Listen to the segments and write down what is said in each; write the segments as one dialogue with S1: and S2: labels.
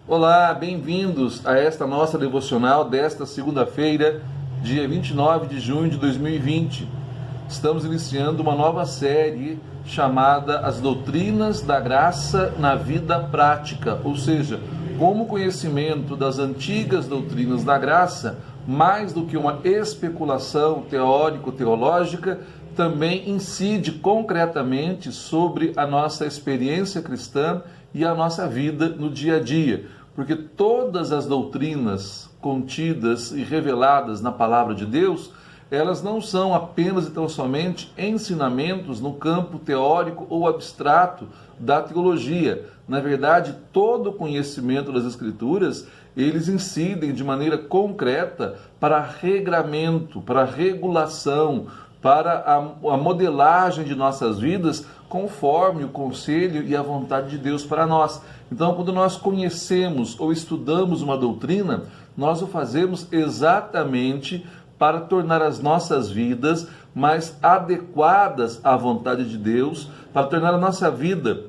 S1: Olá, bem-vindos a esta nossa devocional desta segunda-feira, dia 29 de junho de 2020. Estamos iniciando uma nova série chamada As Doutrinas da Graça na Vida Prática, ou seja, como o conhecimento das antigas doutrinas da graça, mais do que uma especulação teórico-teológica, também incide concretamente sobre a nossa experiência cristã e a nossa vida no dia a dia, porque todas as doutrinas contidas e reveladas na palavra de Deus, elas não são apenas e tão somente ensinamentos no campo teórico ou abstrato da teologia. Na verdade, todo o conhecimento das Escrituras, eles incidem de maneira concreta para regramento, para regulação, para a modelagem de nossas vidas conforme o conselho e a vontade de Deus para nós. Então, quando nós conhecemos ou estudamos uma doutrina, nós o fazemos exatamente para tornar as nossas vidas mais adequadas à vontade de Deus, para tornar a nossa vida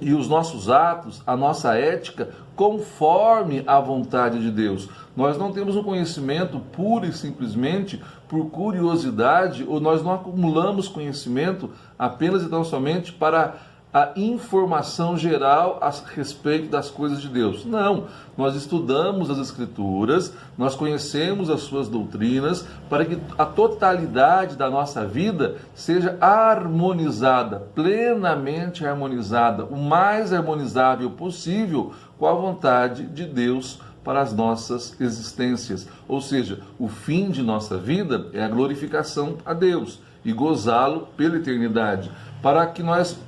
S1: e os nossos atos, a nossa ética, conforme a vontade de Deus. Nós não temos um conhecimento puro e simplesmente por curiosidade, ou nós não acumulamos conhecimento apenas e tão somente para a informação geral a respeito das coisas de Deus. Não, nós estudamos as Escrituras, nós conhecemos as suas doutrinas, para que a totalidade da nossa vida seja harmonizada, plenamente harmonizada, o mais harmonizável possível com a vontade de Deus para as nossas existências. Ou seja, o fim de nossa vida é a glorificação a Deus e gozá-lo pela eternidade, para que nós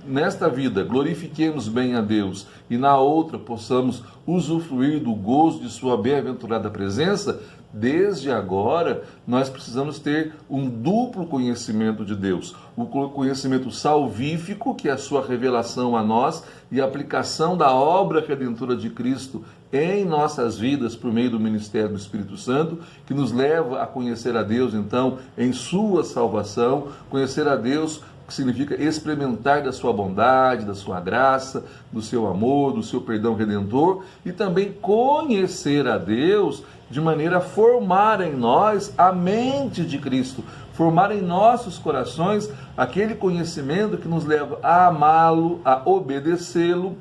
S1: nesta vida glorifiquemos bem a Deus e na outra possamos usufruir do gozo de sua bem-aventurada presença. Desde agora, nós precisamos ter um duplo conhecimento de Deus. O conhecimento salvífico, que é a sua revelação a nós, e a aplicação da obra redentora de Cristo em nossas vidas por meio do ministério do Espírito Santo, que nos leva a conhecer a Deus, então, em sua salvação, conhecer a Deus que significa experimentar da sua bondade, da sua graça, do seu amor, do seu perdão redentor, e também conhecer a Deus de maneira a formar em nós a mente de Cristo, formar em nossos corações aquele conhecimento que nos leva a amá-lo, a obedecê-lo,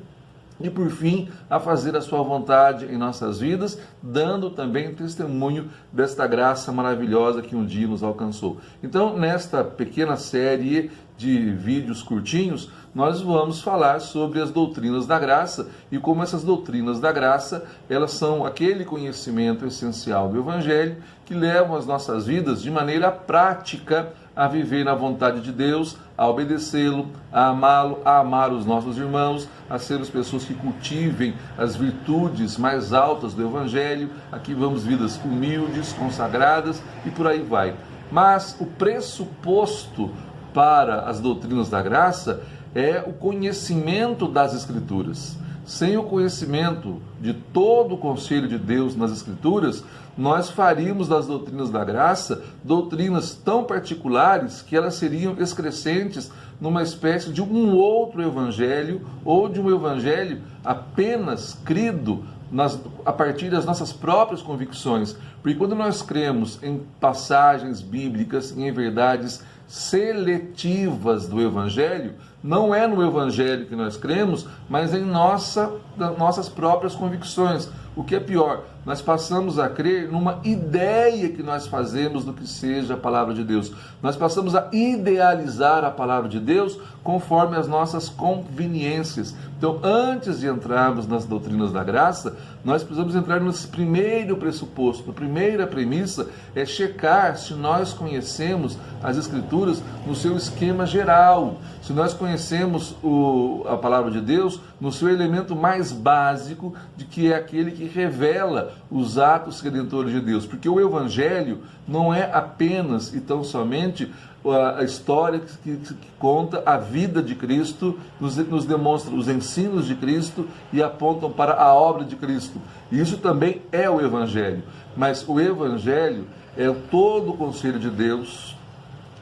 S1: e por fim, a fazer a sua vontade em nossas vidas, dando também testemunho desta graça maravilhosa que um dia nos alcançou. Então, nesta pequena série de vídeos curtinhos, nós vamos falar sobre as doutrinas da graça e como essas doutrinas da graça, elas são aquele conhecimento essencial do Evangelho que levam as nossas vidas de maneira prática a viver na vontade de Deus, a obedecê-lo, a amá-lo, a amar os nossos irmãos, a ser as pessoas que cultivem as virtudes mais altas do Evangelho. Aqui vamos vidas humildes, consagradas e por aí vai. Mas o pressuposto para as doutrinas da graça é o conhecimento das Escrituras. Sem o conhecimento de todo o conselho de Deus nas Escrituras, nós faríamos das doutrinas da graça doutrinas tão particulares que elas seriam excrescentes numa espécie de um outro evangelho, ou de um evangelho apenas crido a partir das nossas próprias convicções. Porque quando nós cremos em passagens bíblicas, em verdades seletivas do Evangelho, não é no Evangelho que nós cremos, mas em nossas próprias convicções. O que é pior, nós passamos a crer numa ideia que nós fazemos do que seja a palavra de Deus. Nós passamos a idealizar a palavra de Deus conforme as nossas conveniências. Então, antes de entrarmos nas doutrinas da graça, nós precisamos entrar nesse primeiro pressuposto. A primeira premissa é checar se nós conhecemos as Escrituras no seu esquema geral, se nós conhecemos a palavra de Deus no seu elemento mais básico, de que é aquele que revela os atos redentores de Deus. Porque o Evangelho não é apenas e tão somente a história que conta a vida de Cristo, nos demonstra os ensinos de Cristo e apontam para a obra de Cristo. E isso também é o Evangelho. Mas o Evangelho é todo o conselho de Deus,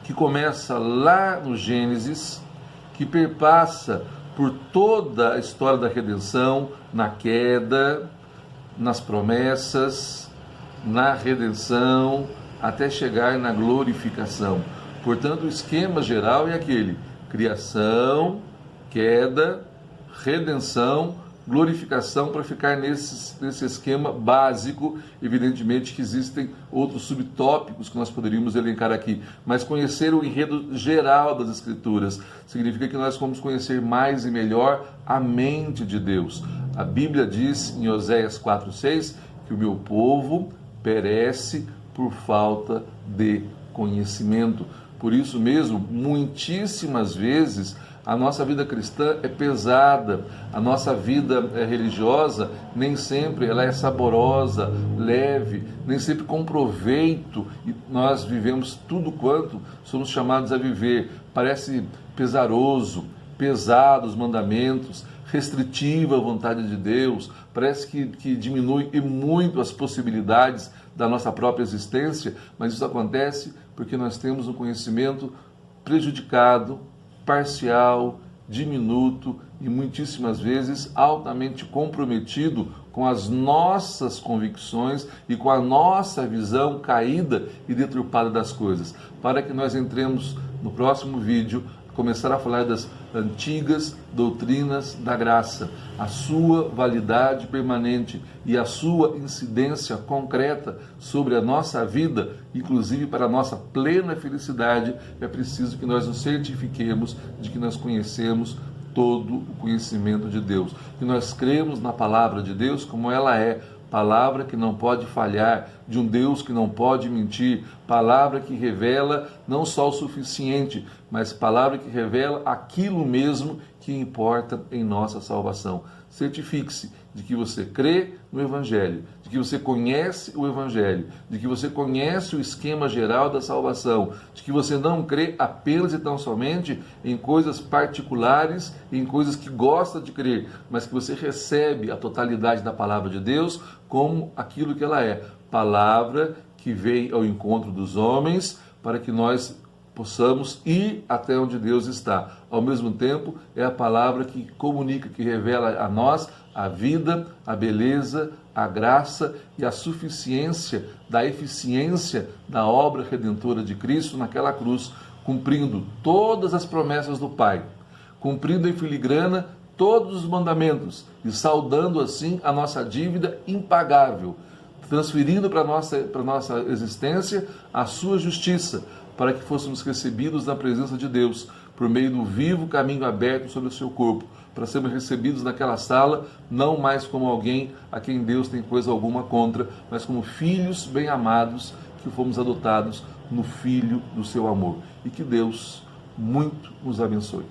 S1: que começa lá no Gênesis, que perpassa por toda a história da redenção, na queda, nas promessas, na redenção, até chegar na glorificação. Portanto, o esquema geral é aquele: criação, queda, redenção, glorificação, para ficar nesse esquema básico. Evidentemente que existem outros subtópicos que nós poderíamos elencar aqui, mas conhecer o enredo geral das Escrituras significa que nós vamos conhecer mais e melhor a mente de Deus. A Bíblia diz em Oséias 4:6 que o meu povo perece por falta de conhecimento. Por isso mesmo, muitíssimas vezes, a nossa vida cristã é pesada, a nossa vida religiosa nem sempre ela é saborosa, leve, nem sempre com proveito, e nós vivemos tudo quanto somos chamados a viver. Parece pesaroso, pesado os mandamentos, restritiva a vontade de Deus, parece que diminui muito as possibilidades da nossa própria existência, mas isso acontece porque nós temos um conhecimento prejudicado, parcial, diminuto e muitíssimas vezes altamente comprometido com as nossas convicções e com a nossa visão caída e deturpada das coisas. Para que nós entremos no próximo vídeo, começar a falar das antigas doutrinas da graça, a sua validade permanente e a sua incidência concreta sobre a nossa vida, inclusive para a nossa plena felicidade. É preciso que nós nos certifiquemos de que nós conhecemos todo o conhecimento de Deus, que nós cremos na palavra de Deus como ela é, palavra que não pode falhar, de um Deus que não pode mentir, palavra que revela não só o suficiente, mas palavra que revela aquilo mesmo que importa em nossa salvação. Certifique-se de que você crê no Evangelho, de que você conhece o Evangelho, de que você conhece o esquema geral da salvação, de que você não crê apenas e tão somente em coisas particulares, em coisas que gosta de crer, mas que você recebe a totalidade da palavra de Deus como aquilo que ela é, palavra que vem ao encontro dos homens para que nós possamos ir até onde Deus está. Ao mesmo tempo, é a palavra que comunica, que revela a nós a vida, a beleza, a graça e a suficiência da eficiência da obra redentora de Cristo naquela cruz, cumprindo todas as promessas do Pai, cumprindo em filigrana todos os mandamentos e saldando assim a nossa dívida impagável, transferindo para a nossa existência a sua justiça, para que fôssemos recebidos na presença de Deus, por meio do vivo caminho aberto sobre o seu corpo, para sermos recebidos naquela sala, não mais como alguém a quem Deus tem coisa alguma contra, mas como filhos bem-amados, que fomos adotados no Filho do seu amor. E que Deus muito nos abençoe.